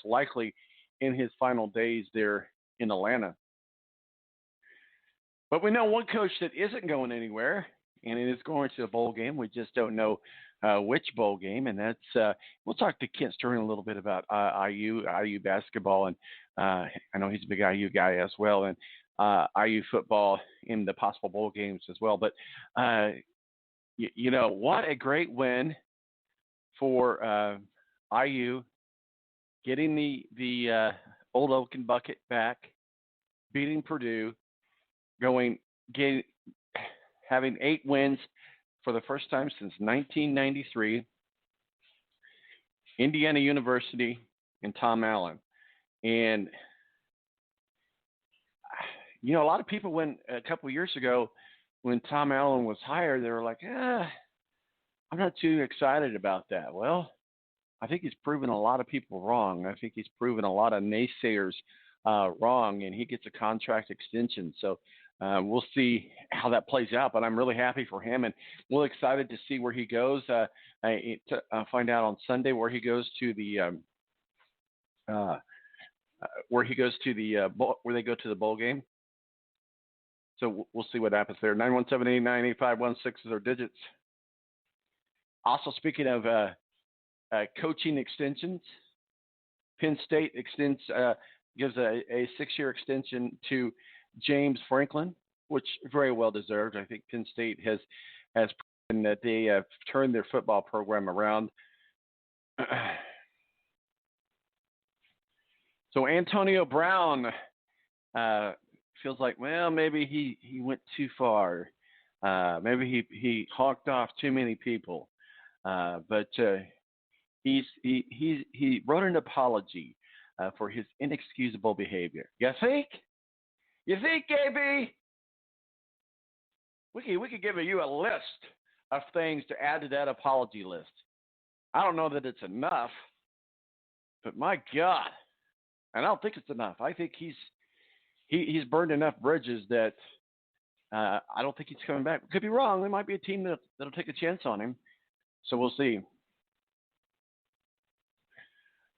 likely in his final days there in Atlanta. But we know one coach that isn't going anywhere, and it is going to a bowl game. We just don't know which bowl game, and that's we'll talk to Kent Sterling a little bit about IU basketball, and I know he's a big IU guy as well, and IU football in the possible bowl games as well. But what a great win for IU, getting the old Oaken bucket back, beating Purdue, having 8 wins for the first time since 1993. Indiana University and Tom Allen. And, a lot of people, when a couple of years ago, when Tom Allen was hired, they were like, I'm not too excited about that. Well, I think he's proven a lot of people wrong. I think he's proven a lot of naysayers wrong, and he gets a contract extension. So we'll see how that plays out, but I'm really happy for him, and we're excited to see where he goes. Find out on Sunday where he goes to the where they go to the bowl game. So we'll see what happens there. 917-898-5816 is our digits. Also, speaking of coaching extensions, Penn State gives a 6-year extension to James Franklin, which very well deserved. I think Penn State has proven that they have turned their football program around. So Antonio Brown feels like, well, maybe he went too far. Maybe he hawked off too many people. But he wrote an apology for his inexcusable behavior. You think? You think, KB? We could give you a list of things to add to that apology list. I don't know that it's enough, but my God, and I don't think it's enough. I think he's burned enough bridges that I don't think he's coming back. Could be wrong. There might be a team that'll take a chance on him. So we'll see.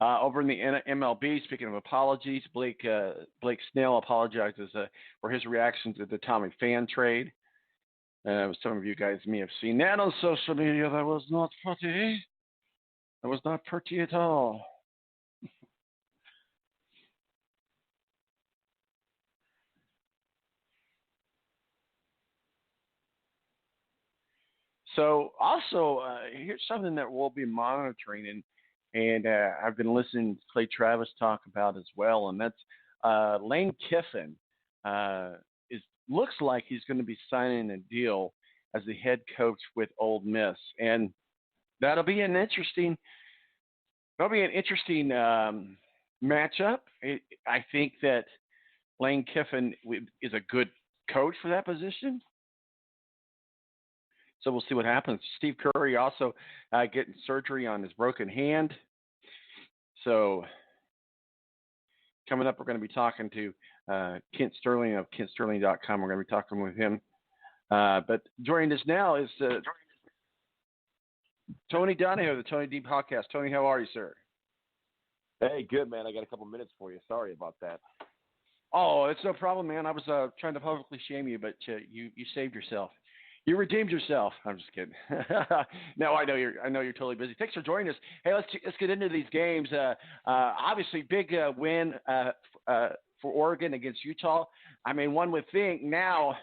Over in the MLB, speaking of apologies, Blake Snell apologizes for his reaction to the Tommy Pham trade. Some of you guys may have seen that on social media. That was not pretty. That was not pretty at all. So also, here's something that we'll be monitoring, and I've been listening to Clay Travis talk about as well, and that's Lane Kiffin. Looks like he's going to be signing a deal as the head coach with Ole Miss, and that'll be an interesting matchup. I think that Lane Kiffin is a good coach for that position. So we'll see what happens. Steve Curry also getting surgery on his broken hand. So coming up, we're going to be talking to Kent Sterling of KentSterling.com. We're going to be talking with him. But joining us now is Tony Donahue of the Tony D Podcast. Tony, how are you, sir? Hey, good, man. I got a couple minutes for you. Sorry about that. Oh, it's no problem, man. I was trying to publicly shame you, but you saved yourself. You redeemed yourself. I'm just kidding. No, I know you're totally busy. Thanks for joining us. Hey, let's get into these games. Obviously, big win for Oregon against Utah. I mean, one would think now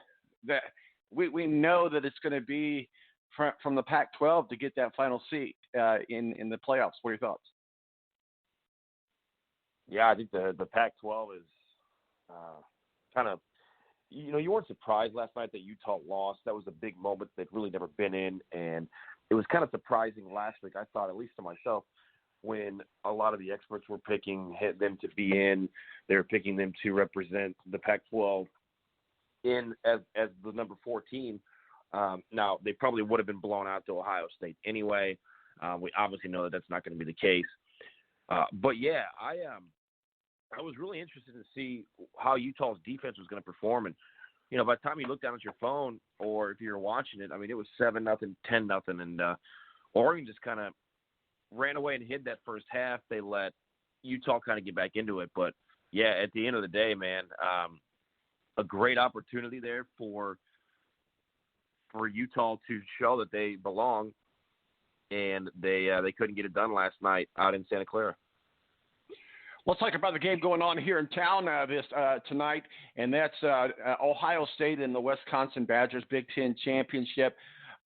that we know that it's going to be from the Pac-12 to get that final seat in the playoffs. What are your thoughts? Yeah, I think the Pac-12 is kind of. You weren't surprised last night that Utah lost. That was a big moment they've really never been in, and it was kind of surprising last week, I thought, at least to myself, when a lot of the experts were picking them to be in. They were picking them to represent the Pac-12 in as the number 4 team. Now, they probably would have been blown out to Ohio State anyway. We obviously know that that's not going to be the case. But, yeah, I was really interested to see how Utah's defense was going to perform. And, by the time you look down at your phone or if you're watching it, I mean, it was 7-0, 10-0. And Oregon just kind of ran away and hid that first half. They let Utah kind of get back into it. But, yeah, at the end of the day, man, a great opportunity there for Utah to show that they belong, and they couldn't get it done last night out in Santa Clara. Let's talk about the game going on here in town tonight, and that's Ohio State and the Wisconsin Badgers Big Ten Championship.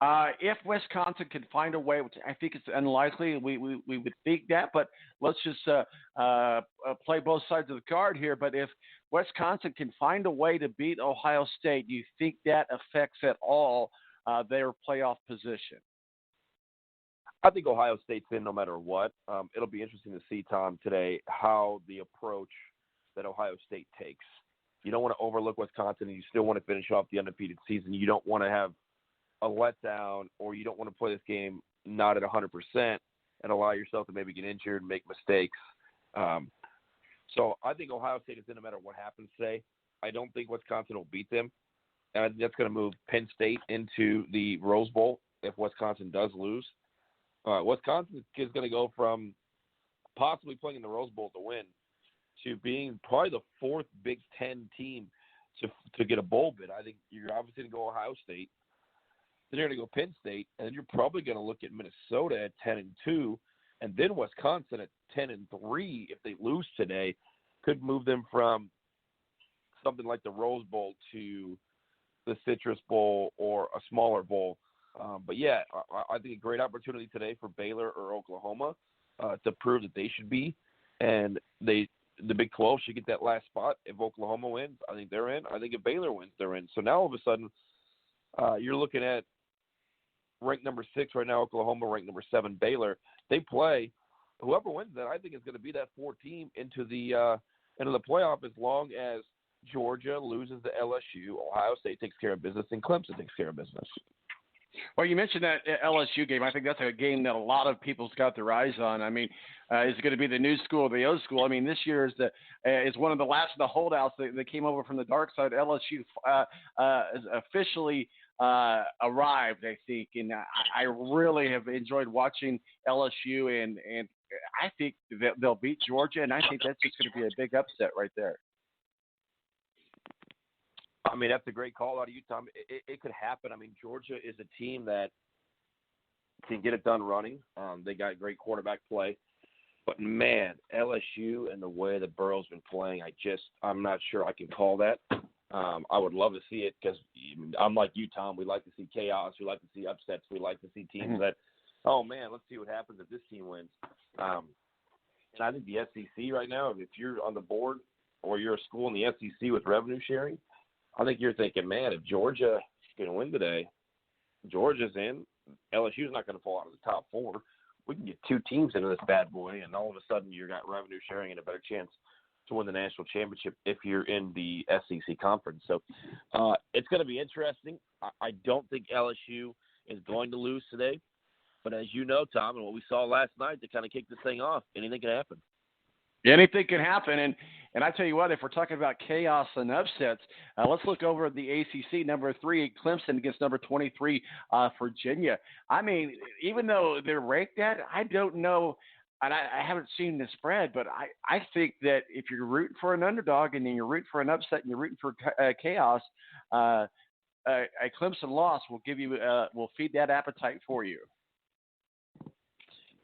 If Wisconsin can find a way, which I think it's unlikely, we would think that, but let's just play both sides of the card here. But if Wisconsin can find a way to beat Ohio State, do you think that affects at all their playoff position? I think Ohio State's in no matter what. It'll be interesting to see, Tom, today how the approach that Ohio State takes. You don't want to overlook Wisconsin, and you still want to finish off the undefeated season. You don't want to have a letdown, or you don't want to play this game not at 100% and allow yourself to maybe get injured and make mistakes. So I think Ohio State is in no matter what happens today. I don't think Wisconsin will beat them. And I think that's going to move Penn State into the Rose Bowl if Wisconsin does lose. Wisconsin is going to go from possibly playing in the Rose Bowl to win to being probably the fourth Big Ten team to get a bowl bid. I think you're obviously going to go Ohio State. Then you're going to go Penn State, and then you're probably going to look at Minnesota at 10-2, and then Wisconsin at 10-3. If they lose today, could move them from something like the Rose Bowl to the Citrus Bowl or a smaller bowl. But, yeah, I think a great opportunity today for Baylor or Oklahoma to prove that they should be. And the Big 12 should get that last spot. If Oklahoma wins, I think they're in. I think if Baylor wins, they're in. So now all of a sudden you're looking at ranked number 6 right now, Oklahoma, ranked number 7, Baylor. They play. Whoever wins that, I think, is going to be that 4th team into the playoff as long as Georgia loses to LSU, Ohio State takes care of business, and Clemson takes care of business. Well, you mentioned that LSU game. I think that's a game that a lot of people's got their eyes on. I mean, is it going to be the new school or the old school? I mean, this year is one of the last of the holdouts that came over from the dark side. LSU is officially arrived, I think, and I really have enjoyed watching LSU, and I think that they'll beat Georgia, and I think that's just going to be a big upset right there. I mean, that's a great call out of you, Tom. It could happen. I mean, Georgia is a team that can get it done running. They got great quarterback play. But, man, LSU and the way that Burrow's been playing, I'm not sure I can call that. I would love to see it because I'm like you, Tom. We like to see chaos. We like to see upsets. We like to see teams that, oh, man, let's see what happens if this team wins. And I think the SEC right now, if you're on the board or you're a school in the SEC with revenue sharing, I think you're thinking, man, if Georgia is going to win today, Georgia's in. LSU's not going to fall out of the top 4. We can get 2 teams into this bad boy, and all of a sudden you got revenue sharing and a better chance to win the national championship if you're in the SEC conference. So it's going to be interesting. I don't think LSU is going to lose today. But as you know, Tom, and what we saw last night to kind of kick this thing off, anything can happen. Anything can happen, and I tell you what, if we're talking about chaos and upsets, let's look over at the ACC. Number 3, Clemson against number 23, Virginia. I mean, even though they're ranked at, I don't know, and I haven't seen the spread, but I think that if you're rooting for an underdog and then you're rooting for an upset and you're rooting for chaos, a Clemson loss will give you will feed that appetite for you.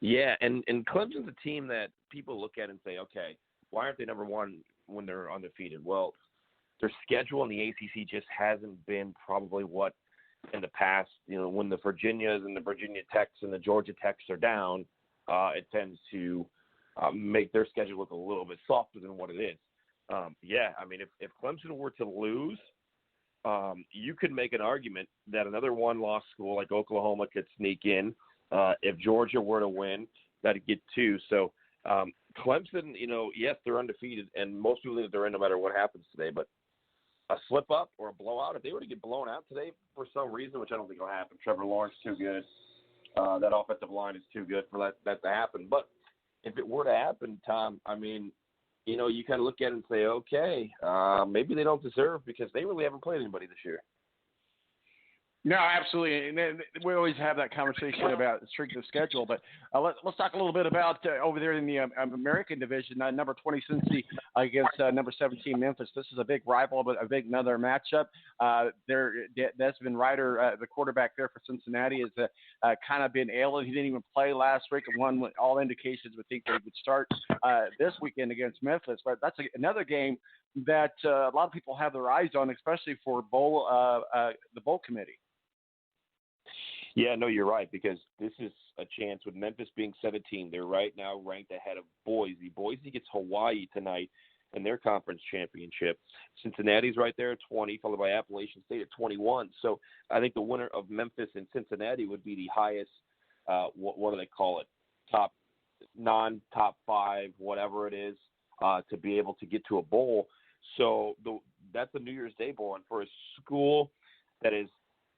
Yeah, and Clemson's a team that people look at and say, okay, why aren't they number 1 when they're undefeated? Well, their schedule in the ACC just hasn't been probably what in the past, when the Virginias and the Virginia Techs and the Georgia Techs are down, it tends to make their schedule look a little bit softer than what it is. Yeah, I mean, if Clemson were to lose, you could make an argument that another one-loss school like Oklahoma could sneak in. If Georgia were to win, that'd get 2. So Clemson, yes, they're undefeated, and most people think they're in no matter what happens today. But a slip-up or a blowout, if they were to get blown out today for some reason, which I don't think will happen, Trevor Lawrence is too good. That offensive line is too good for that to happen. But if it were to happen, Tom, I mean, you kind of look at it and say, okay, maybe they don't deserve because they really haven't played anybody this year. No, absolutely. And then we always have that conversation about the strength of schedule. But let's talk a little bit about over there in the American division, number 20 Cincy against number 17 Memphis. This is a big rival, but a big another matchup. Desmond Ryder, the quarterback there for Cincinnati, has kind of been ailing. He didn't even play last week, and one all indications would think they would start this weekend against Memphis. But that's another game that a lot of people have their eyes on, especially for the bowl committee. Yeah, no, you're right, because this is a chance with Memphis being 17. They're right now ranked ahead of Boise. Boise gets Hawaii tonight in their conference championship. Cincinnati's right there at 20, followed by Appalachian State at 21. So I think the winner of Memphis and Cincinnati would be the highest, what do they call it, top 5, whatever it is, to be able to get to a bowl. So that's a New Year's Day bowl. And for a school that is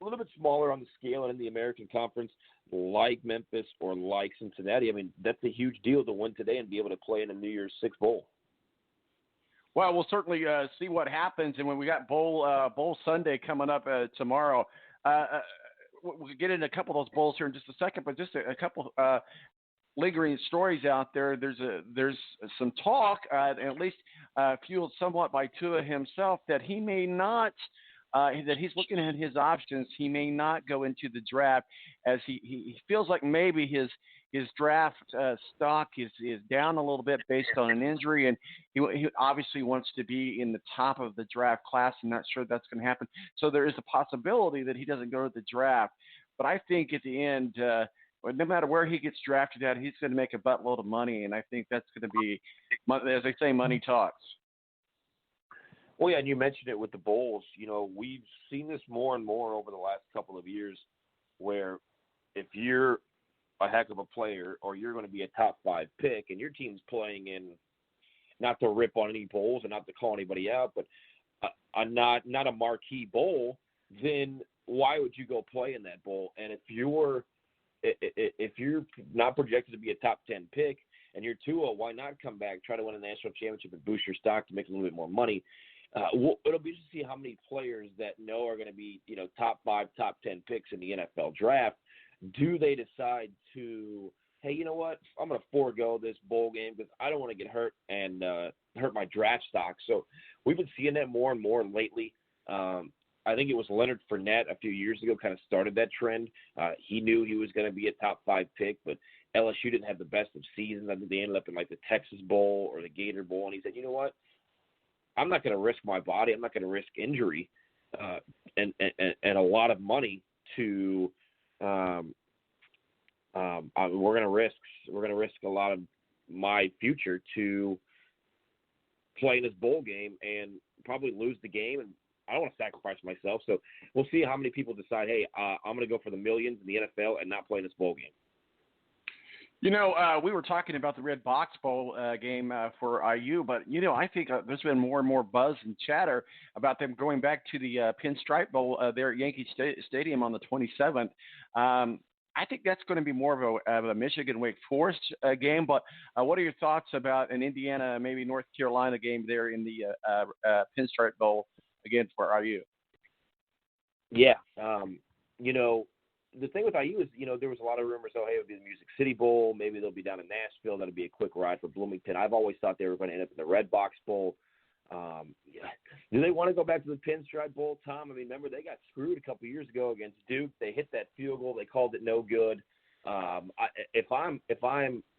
a little bit smaller on the scale and in the American Conference, like Memphis or like Cincinnati, I mean, that's a huge deal to win today and be able to play in a New Year's Six bowl. Well, we'll certainly see what happens. And when we got Bowl Sunday coming up tomorrow, we'll get into a couple of those bowls here in just a second, but just a couple lingering stories out there. There's some talk, at least fueled somewhat by Tua himself, that he may not that he's looking at his options. He may not go into the draft, as he feels like maybe his draft stock is down a little bit based on an injury, and he obviously wants to be in the top of the draft class. I'm not sure that's going to happen. So there is a possibility that he doesn't go to the draft. But I think at the end, no matter where he gets drafted at, he's going to make a buttload of money, and I think that's going to be, as they say, money talks. Well, yeah, and you mentioned it with the bowls. You know, we've seen this more and more over the last couple of years, where if you're a heck of a player or you're going to be a top 5 pick and your team's playing in, not to rip on any bowls and not to call anybody out, but not a marquee bowl, then why would you go play in that bowl? And if you're not projected to be a top 10 pick and you're Tua, why not come back, try to win a national championship and boost your stock to make a little bit more money? It'll be interesting to see how many players that know are going to be, top 5, top 10 picks in the NFL draft. Do they decide to, hey, you know what, I'm going to forego this bowl game because I don't want to get hurt and hurt my draft stock. So we've been seeing that more and more lately. I think it was Leonard Fournette a few years ago kind of started that trend. He knew he was going to be a top 5 pick, but LSU didn't have the best of seasons. I think they ended up in like the Texas Bowl or the Gator Bowl, and he said, you know what, I'm not going to risk my body. I'm not going to risk injury and a lot of money to we're going to risk a lot of my future to play in this bowl game and probably lose the game, and I don't want to sacrifice myself. So we'll see how many people decide, hey, I'm going to go for the millions in the NFL and not play in this bowl game. We were talking about the Red Box Bowl game for IU, but, I think there's been more and more buzz and chatter about them going back to the Pinstripe Bowl there at Yankee Stadium on the 27th. I think that's going to be more of a Michigan-Wake Forest game, but what are your thoughts about an Indiana, maybe North Carolina game there in the Pinstripe Bowl, again, for IU? Yeah. The thing with IU is, there was a lot of rumors, hey, it would be the Music City Bowl. Maybe they'll be down in Nashville. That'll be a quick ride for Bloomington. I've always thought they were going to end up in the Red Box Bowl. Do they want to go back to the Pinstripe Bowl, Tom? I mean, remember, they got screwed a couple years ago against Duke. They hit that field goal. They called it no good. If I'm,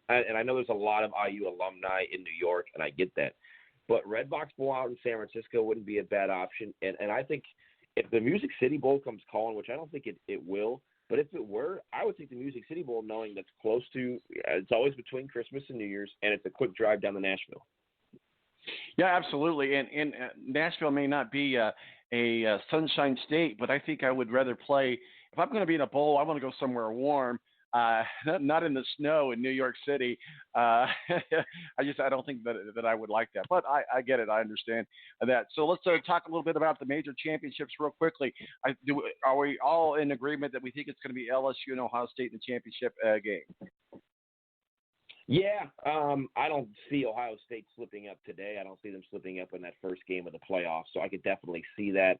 and I know there's a lot of IU alumni in New York, and I get that, but Red Box Bowl out in San Francisco wouldn't be a bad option. And I think if the Music City Bowl comes calling, which I don't think it will, but if it were, I would take the Music City Bowl, knowing that's close to, it's always between Christmas and New Year's, and it's a quick drive down to Nashville. Yeah, absolutely. And Nashville may not be a sunshine state, but I think I would rather play, if I'm going to be in a bowl, I want to go somewhere warm, not in the snow in New York City. I don't think that I would like that, but I get it. I understand that. So let's talk a little bit about the major championships real quickly. Are we all in agreement that we think it's going to be LSU and Ohio State in the championship game? Yeah, I don't see Ohio State slipping up today. I don't see them slipping up in that first game of the playoffs, so I could definitely see that.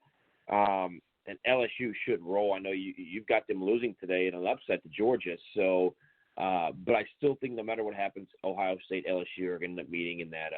And LSU should roll. I know you've got them losing today in an upset to Georgia. So, but I still think no matter what happens, Ohio State, LSU are going to end up meeting in that